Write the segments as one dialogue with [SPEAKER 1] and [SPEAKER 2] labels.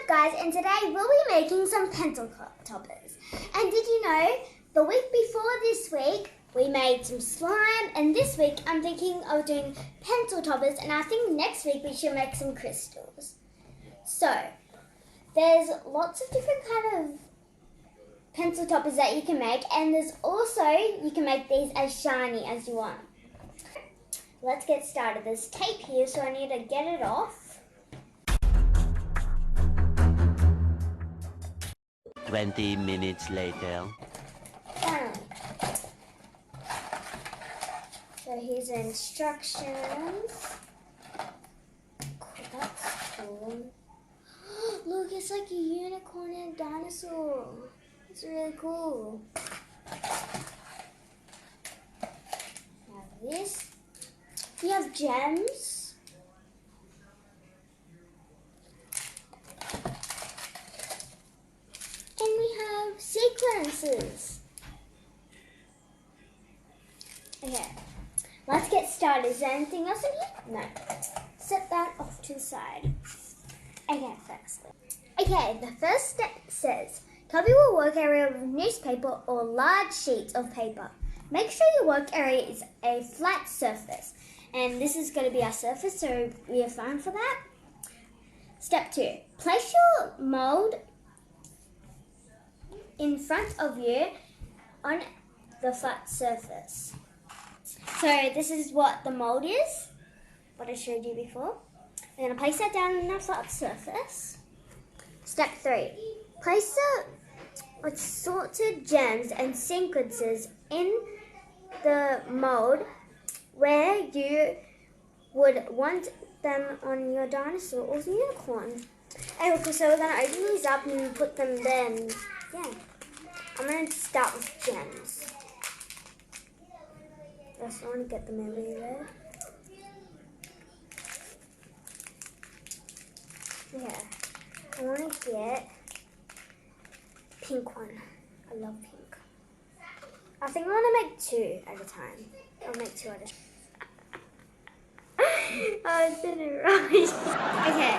[SPEAKER 1] up guys, and today we'll be making some pencil toppers. And did you know, the week before this week we made some slime, and this week I'm thinking of doing pencil toppers, and I think next week we should make some crystals. So there's lots of different kind of pencil toppers that you can make, and there's also, you can make these as shiny as you want. Let's get started. There's tape here, so I need to get it off.
[SPEAKER 2] 20 minutes later.
[SPEAKER 1] So here's the instructions. That's cool. Look, it's like a unicorn and a dinosaur. It's really cool. Now this, we have gems. And we have sequences. Okay, let's get started. Is there anything else in here? No. Set that off to the side. Okay, firstly. Okay, the first step says, cover your work area with newspaper or large sheets of paper. Make sure your work area is a flat surface. And this is going to be our surface, so we are fine for that. Step 2. Place your mold in front of you on the flat surface. So this is what the mold is, what I showed you before. I'm going to place that down on a flat surface. Step 3. Place the assorted gems and sequences in the mold where you would want them on your dinosaur or unicorn. Okay, so we're going to open these up and put them then. Yeah. I'm going to start with gems. First, I want to get them everywhere. Yeah. I want to get pink one. I love pink. I think I want to make 2 at a time. I'll make 2 at a time. I did it right. Okay.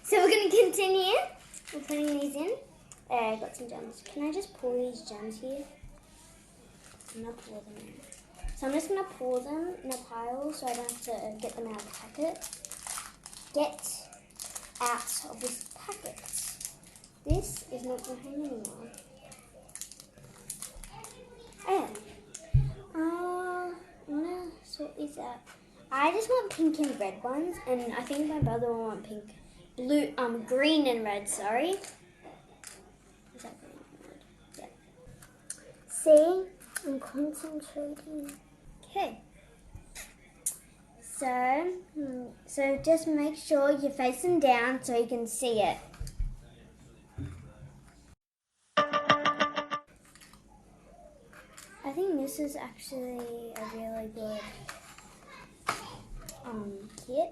[SPEAKER 1] So we're going to continue. We're putting these in. I got some gems. Can I just pour these gems here? I'm going to pour them in. So I'm just going to pour them in a pile so I don't have to get them out of the packet. Get out of this packet. This is not going to hang anymore. Oh, I'm going to sort these out. I just want pink and red ones, and I think my brother will want green and red, sorry. Is that green and red? Yeah. See? I'm concentrating. Okay. So just make sure you're facing down so you can see it. I think this is actually a really good kit,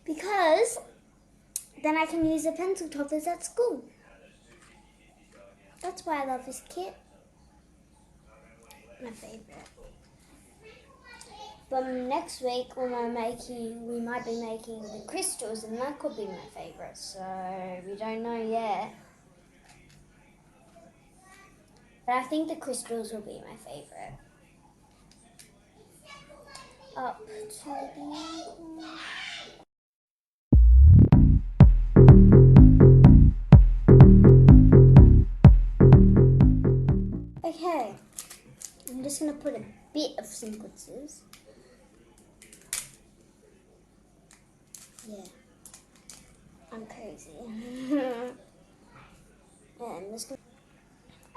[SPEAKER 1] because then I can use the pencil toppers at school. That's why I love this kit. My favorite. But next week we might be making the crystals, and that could be my favorite. So we don't know yet. But I think the crystals will be my favorite. Up to the Okay, I'm just going to put a bit of sequences. Yeah, I'm crazy. And this.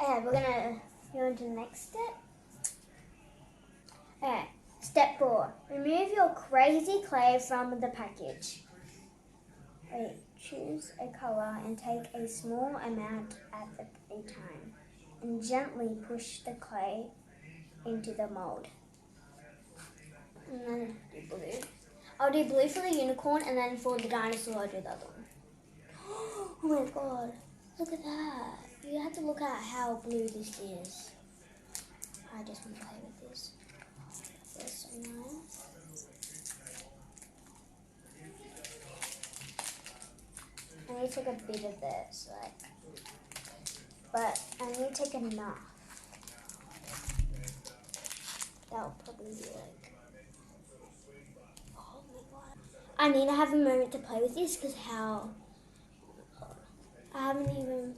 [SPEAKER 1] Okay, we're gonna go into the next step. Okay, step 4. Remove your crazy clay from the package. Wait, choose a color and take a small amount at a time, and gently push the clay into the mold. And then do blue. I'll do blue for the unicorn, and then for the dinosaur I'll do the other one. Oh my god, look at that. You have to look at how blue this is. I just want to play with this. That's so nice. need to take a bit of this, but I need to take enough. That'll probably be oh my god. I need to have a moment to play with this because I haven't even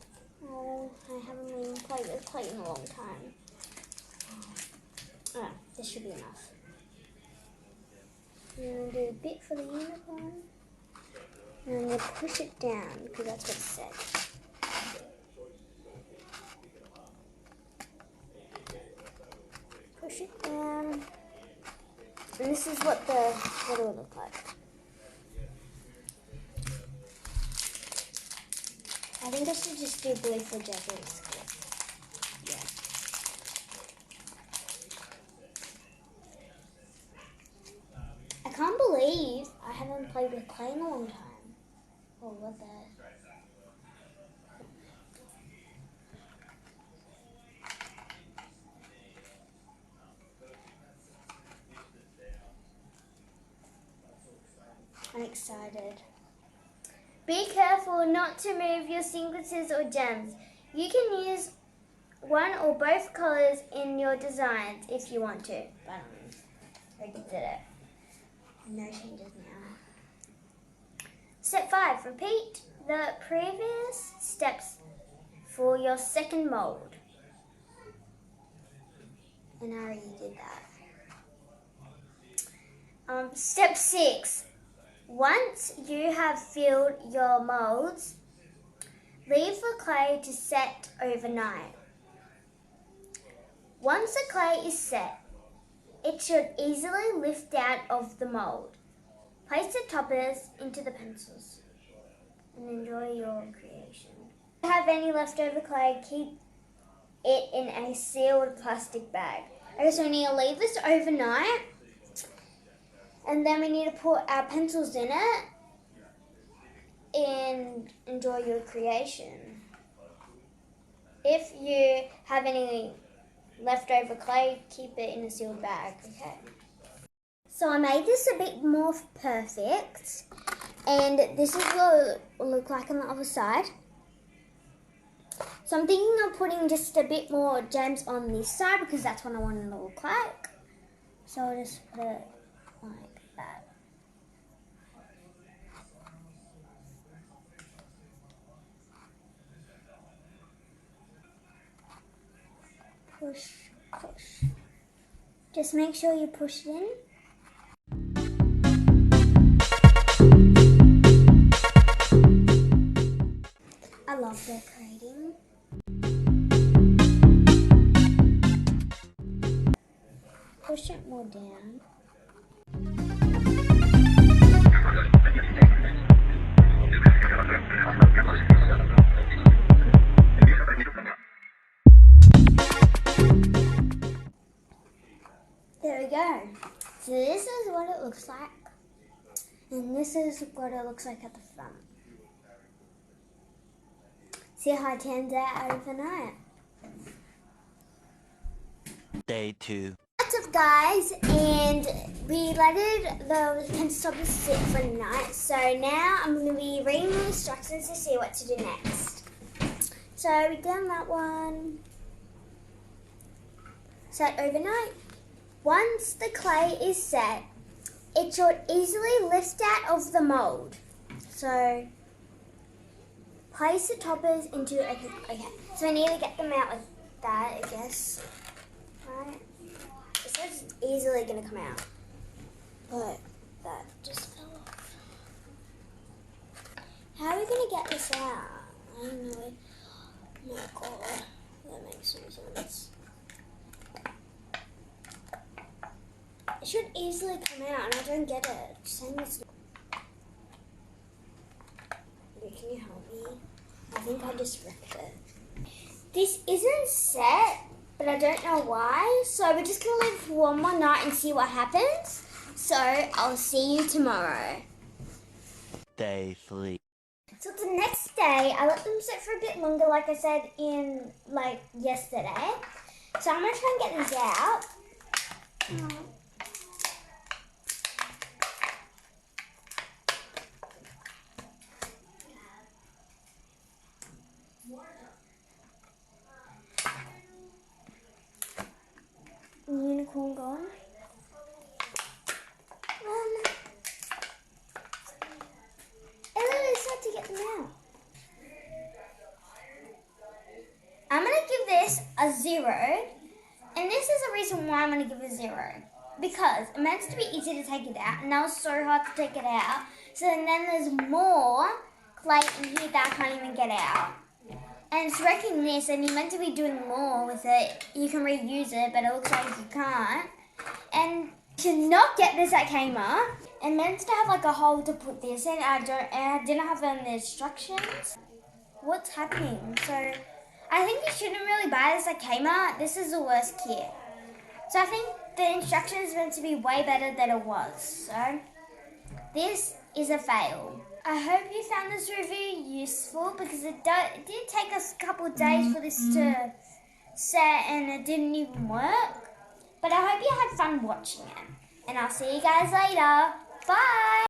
[SPEAKER 1] played with clay in a long time. Oh, this should be enough. I'm going to do a bit for the unicorn. And I'm going to push it down because that's what it said. Push it down. And this is what it will look like. I think I should just do blue for Jeffrey's. Yeah. I can't believe I haven't played with clay in a long time. Oh, what the? I'm excited. Be careful not to move your sequences or gems. You can use one or both colors in your designs if you want to. But I did it. No changes now. Step 5. Repeat the previous steps for your second mold. And I already did that. Step 6. Once you have filled your molds, leave the clay to set overnight. Once the clay is set, it should easily lift out of the mold. Place the toppers into the pencils and enjoy your creation. If you have any leftover clay, keep it in a sealed plastic bag. Okay, so we need to leave this overnight, and then we need to put our pencils in it and enjoy your creation. If you have any leftover clay, keep it in a sealed bag, okay? So I made this a bit more perfect, and this is what it will look like on the other side. So I'm thinking of putting just a bit more gems on this side because that's what I want it to look like. So I'll just put it like that. Push, push. Just make sure you push it in. I love decorating. Push it more down. There we go. So this is what it looks like. And this is what it looks like at the front. See how it turns out overnight.
[SPEAKER 2] Day 2.
[SPEAKER 1] What's up, guys? And we let the pencil toppers sit for the night. So now I'm going to be reading the instructions to see what to do next. So we done that one. Set overnight. Once the clay is set, it should easily lift out of the mold. So place the toppers into okay. So I need to get them out like that, I guess. Right? It says it's easily gonna come out. But that just fell off. How are we gonna get this out? I don't know. Oh my god. That makes no sense. It should easily come out, and I don't get it. It's saying it's not. Can you help me? I think I just ripped it. This isn't set, but I don't know why. So we're just gonna leave it for one more night and see what happens. So I'll see you tomorrow.
[SPEAKER 2] Day 3.
[SPEAKER 1] So the next day, I let them sit for a bit longer, like I said in yesterday. So I'm gonna try and get these out. a 0. And this is the reason why I'm going to give a 0. Because it meant to be easy to take it out, and that was so hard to take it out. So then there's more clay in here that I can't even get out. And it's wrecking this, and you're meant to be doing more with it. You can reuse it, but it looks like you can't. And to not get this at Kmart, and meant to have like a hole to put this in. I didn't have it in the instructions. What's happening? So I think you shouldn't really buy this at Kmart. This is the worst kit. So I think the instructions is meant to be way better than it was. So this is a fail. I hope you found this review useful because it did take us a couple of days for this to set and it didn't even work. But I hope you had fun watching it. And I'll see you guys later. Bye!